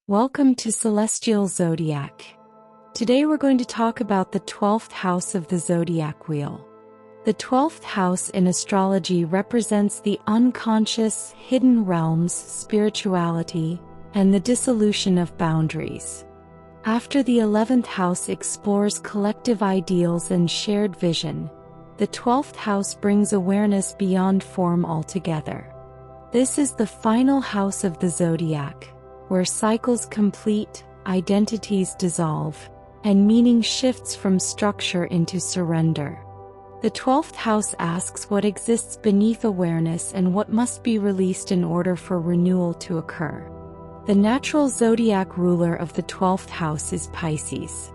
Welcome to Celestial Zodiac. Today we're going to talk about the 12th house of the zodiac wheel. The 12th house in astrology represents the unconscious, hidden realms, spirituality, and the dissolution of boundaries. After the 11th house explores collective ideals and shared vision, the 12th house brings awareness beyond form altogether. This is the final house of the zodiac, where cycles complete, identities dissolve, and meaning shifts from structure into surrender. The 12th house asks what exists beneath awareness and what must be released in order for renewal to occur. The natural zodiac ruler of the 12th house is Pisces.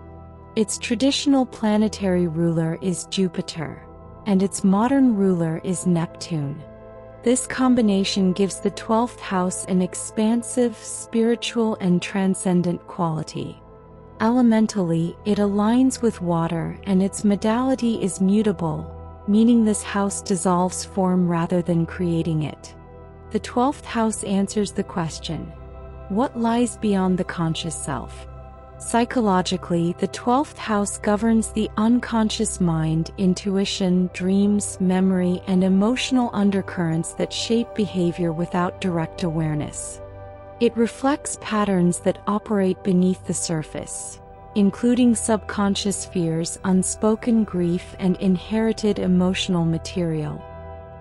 Its traditional planetary ruler is Jupiter, and its modern ruler is Neptune. This combination gives the 12th house an expansive, spiritual, and transcendent quality. Elementally, it aligns with water and its modality is mutable, meaning this house dissolves form rather than creating it. The 12th house answers the question, what lies beyond the conscious self? Psychologically, the 12th house governs the unconscious mind, intuition, dreams, memory, and emotional undercurrents that shape behavior without direct awareness. It reflects patterns that operate beneath the surface, including subconscious fears, unspoken grief, and inherited emotional material.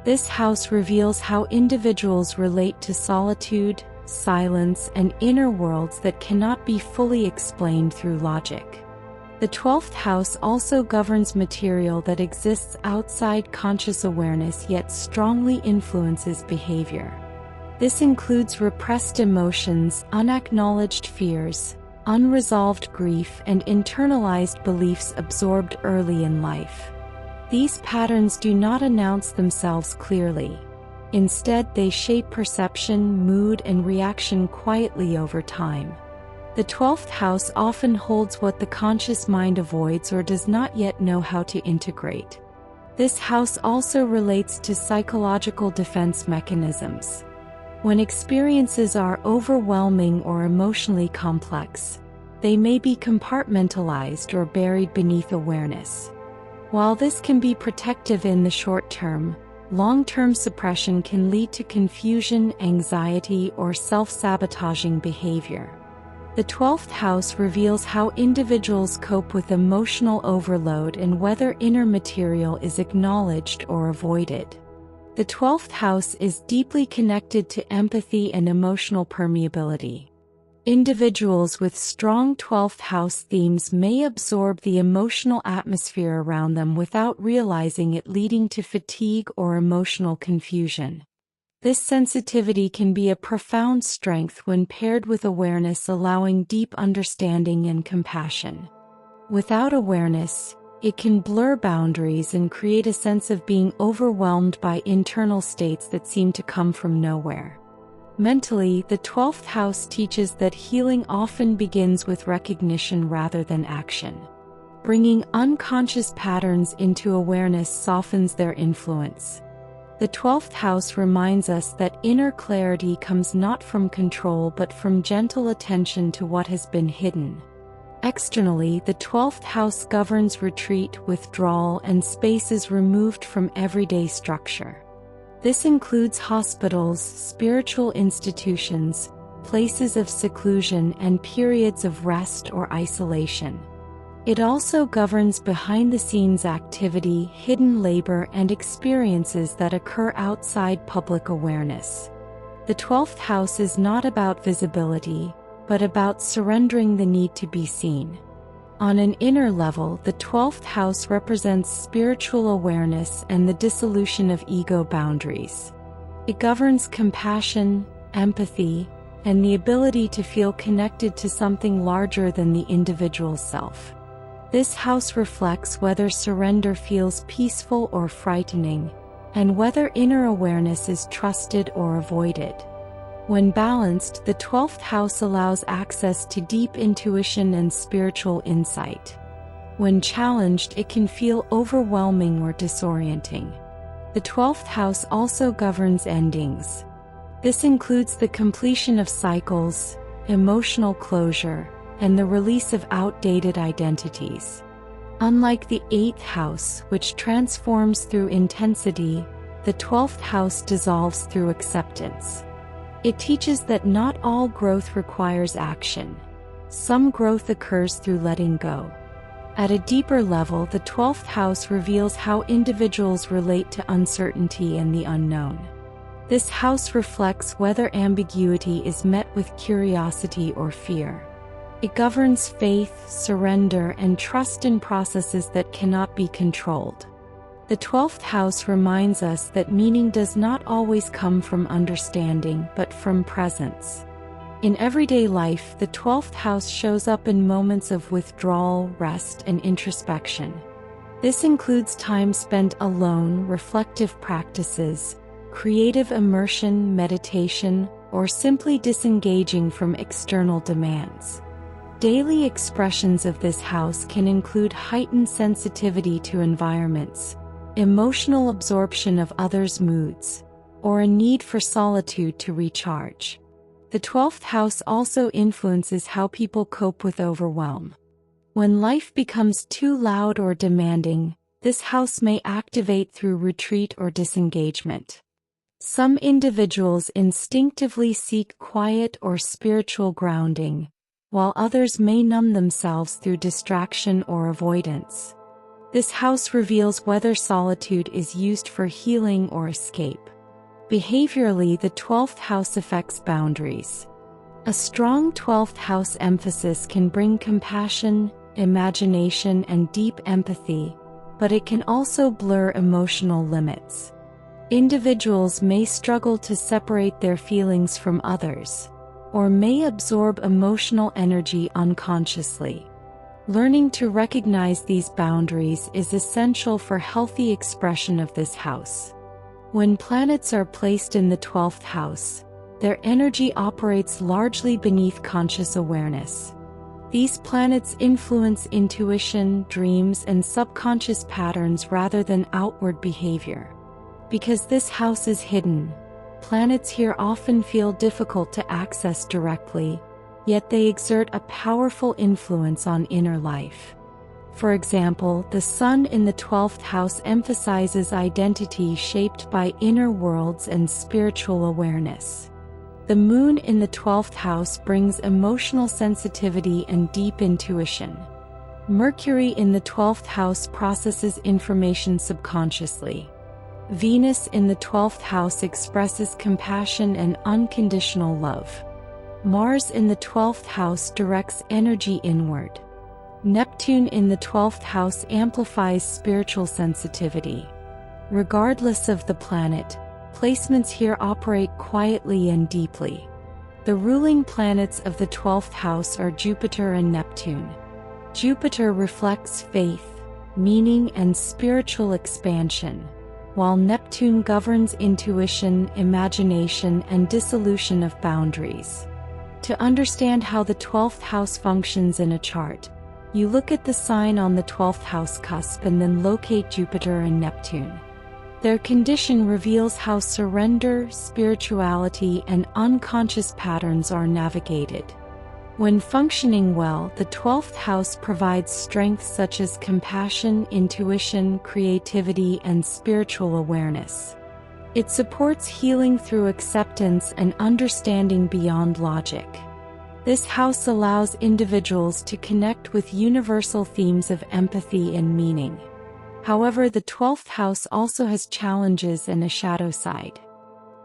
This house reveals how individuals relate to solitude, silence, and inner worlds that cannot be fully explained through logic. The 12th house also governs material that exists outside conscious awareness yet strongly influences behavior. This includes repressed emotions, unacknowledged fears, unresolved grief, and internalized beliefs absorbed early in life. These patterns do not announce themselves clearly. Instead, they shape perception, mood, and reaction quietly over time. The 12th house often holds what the conscious mind avoids or does not yet know how to integrate. This house also relates to psychological defense mechanisms. When experiences are overwhelming or emotionally complex, they may be compartmentalized or buried beneath awareness. While this can be protective in the short term, long-term suppression can lead to confusion, anxiety, or self-sabotaging behavior. The 12th house reveals how individuals cope with emotional overload and whether inner material is acknowledged or avoided. The 12th house is deeply connected to empathy and emotional permeability. Individuals with strong 12th house themes may absorb the emotional atmosphere around them without realizing it, leading to fatigue or emotional confusion. This sensitivity can be a profound strength when paired with awareness, allowing deep understanding and compassion. Without awareness, it can blur boundaries and create a sense of being overwhelmed by internal states that seem to come from nowhere. Mentally, the 12th house teaches that healing often begins with recognition rather than action. Bringing unconscious patterns into awareness softens their influence. The 12th house reminds us that inner clarity comes not from control but from gentle attention to what has been hidden. Externally, the 12th house governs retreat, withdrawal, and spaces removed from everyday structure. This includes hospitals, spiritual institutions, places of seclusion, and periods of rest or isolation. It also governs behind-the-scenes activity, hidden labor, and experiences that occur outside public awareness. The 12th house is not about visibility, but about surrendering the need to be seen. On an inner level, the 12th house represents spiritual awareness and the dissolution of ego boundaries. It governs compassion, empathy, and the ability to feel connected to something larger than the individual self. This house reflects whether surrender feels peaceful or frightening, and whether inner awareness is trusted or avoided. When balanced, the 12th house allows access to deep intuition and spiritual insight. When challenged, it can feel overwhelming or disorienting. The 12th house also governs endings. This includes the completion of cycles, emotional closure, and the release of outdated identities. Unlike the 8th house, which transforms through intensity, the 12th house dissolves through acceptance. It teaches that not all growth requires action. Some growth occurs through letting go. At a deeper level, the 12th house reveals how individuals relate to uncertainty and the unknown. This house reflects whether ambiguity is met with curiosity or fear. It governs faith, surrender, and trust in processes that cannot be controlled. The 12th house reminds us that meaning does not always come from understanding, but from presence. In everyday life, the 12th house shows up in moments of withdrawal, rest, and introspection. This includes time spent alone, reflective practices, creative immersion, meditation, or simply disengaging from external demands. Daily expressions of this house can include heightened sensitivity to environments, emotional absorption of others' moods, or a need for solitude to recharge. The 12th house also influences how people cope with overwhelm. When life becomes too loud or demanding, this house may activate through retreat or disengagement. Some individuals instinctively seek quiet or spiritual grounding, while others may numb themselves through distraction or avoidance. This house reveals whether solitude is used for healing or escape. Behaviorally, the 12th house affects boundaries. A strong 12th house emphasis can bring compassion, imagination, and deep empathy, but it can also blur emotional limits. Individuals may struggle to separate their feelings from others, or may absorb emotional energy unconsciously. Learning to recognize these boundaries is essential for healthy expression of this house. When planets are placed in the 12th house, their energy operates largely beneath conscious awareness. These planets influence intuition, dreams, and subconscious patterns rather than outward behavior. Because this house is hidden, planets here often feel difficult to access directly, yet they exert a powerful influence on inner life. For example, the Sun in the 12th house emphasizes identity shaped by inner worlds and spiritual awareness. The Moon in the 12th house brings emotional sensitivity and deep intuition. Mercury in the 12th house processes information subconsciously. Venus in the 12th house expresses compassion and unconditional love. Mars in the 12th house directs energy inward. Neptune in the 12th house amplifies spiritual sensitivity. Regardless of the planet, placements here operate quietly and deeply. The ruling planets of the 12th house are Jupiter and Neptune. Jupiter reflects faith, meaning, and spiritual expansion, while Neptune governs intuition, imagination, and dissolution of boundaries. To understand how the 12th house functions in a chart, you look at the sign on the 12th house cusp and then locate Jupiter and Neptune. Their condition reveals how surrender, spirituality, and unconscious patterns are navigated. When functioning well, the 12th house provides strengths such as compassion, intuition, creativity, and spiritual awareness. It supports healing through acceptance and understanding beyond logic. This house allows individuals to connect with universal themes of empathy and meaning. However, the 12th house also has challenges and a shadow side.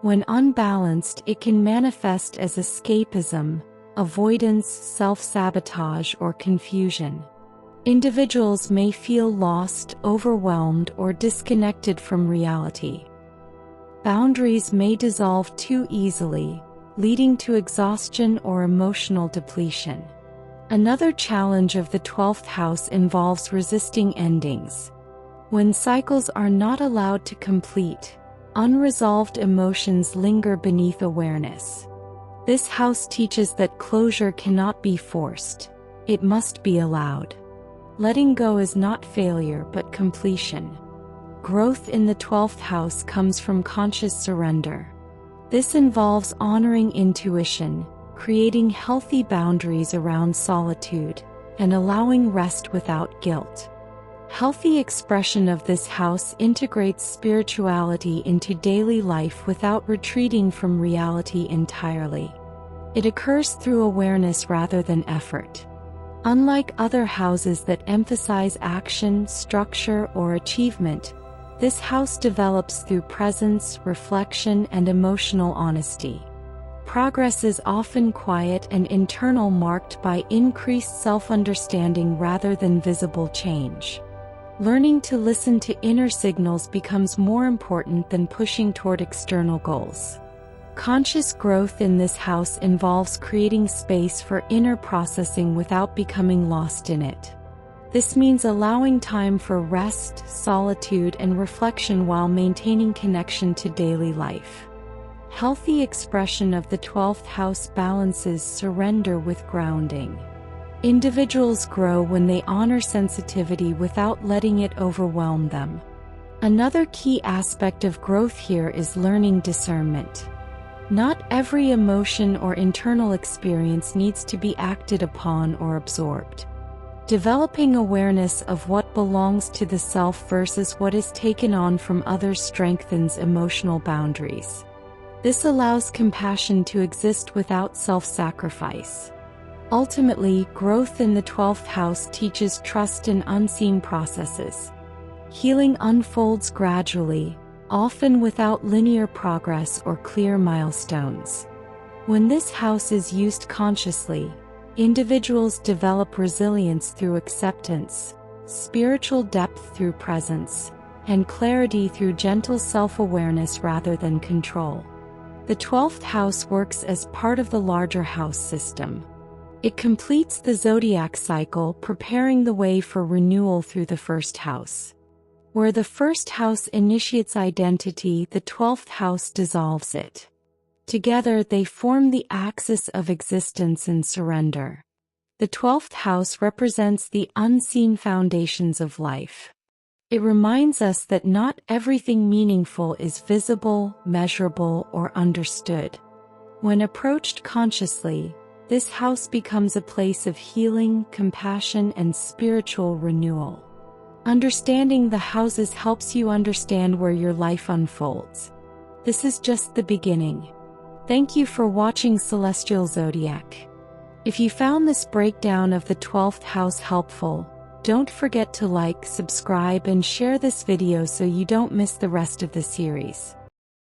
When unbalanced, it can manifest as escapism, avoidance, self-sabotage, or confusion. Individuals may feel lost, overwhelmed, or disconnected from reality. Boundaries may dissolve too easily, leading to exhaustion or emotional depletion. Another challenge of the 12th house involves resisting endings. When cycles are not allowed to complete, unresolved emotions linger beneath awareness. This house teaches that closure cannot be forced, it must be allowed. Letting go is not failure but completion. Growth in the 12th house comes from conscious surrender. This involves honoring intuition, creating healthy boundaries around solitude and allowing rest without guilt. Healthy expression of this house integrates spirituality into daily life without retreating from reality entirely. It occurs through awareness rather than effort. Unlike other houses that emphasize action, structure, or achievement, this house develops through presence, reflection, and emotional honesty. Progress is often quiet and internal, marked by increased self-understanding rather than visible change. Learning to listen to inner signals becomes more important than pushing toward external goals. Conscious growth in this house involves creating space for inner processing without becoming lost in it. This means allowing time for rest, solitude, and reflection while maintaining connection to daily life. Healthy expression of the 12th house balances surrender with grounding. Individuals grow when they honor sensitivity without letting it overwhelm them. Another key aspect of growth here is learning discernment. Not every emotion or internal experience needs to be acted upon or absorbed. Developing awareness of what belongs to the self versus what is taken on from others strengthens emotional boundaries. This allows compassion to exist without self-sacrifice. Ultimately, growth in the 12th house teaches trust in unseen processes. Healing unfolds gradually, often without linear progress or clear milestones. When this house is used consciously, individuals develop resilience through acceptance, spiritual depth through presence, and clarity through gentle self-awareness rather than control. The 12th house works as part of the larger house system. It completes the zodiac cycle, preparing the way for renewal through the first house. Where the first house initiates identity, the 12th house dissolves it. Together they form the axis of existence and surrender. The 12th house represents the unseen foundations of life. It reminds us that not everything meaningful is visible, measurable, or understood. When approached consciously, this house becomes a place of healing, compassion, and spiritual renewal. Understanding the houses helps you understand where your life unfolds. This is just the beginning. Thank you for watching Celestial Zodiac. If you found this breakdown of the 12th house helpful, don't forget to like, subscribe, and share this video so you don't miss the rest of the series.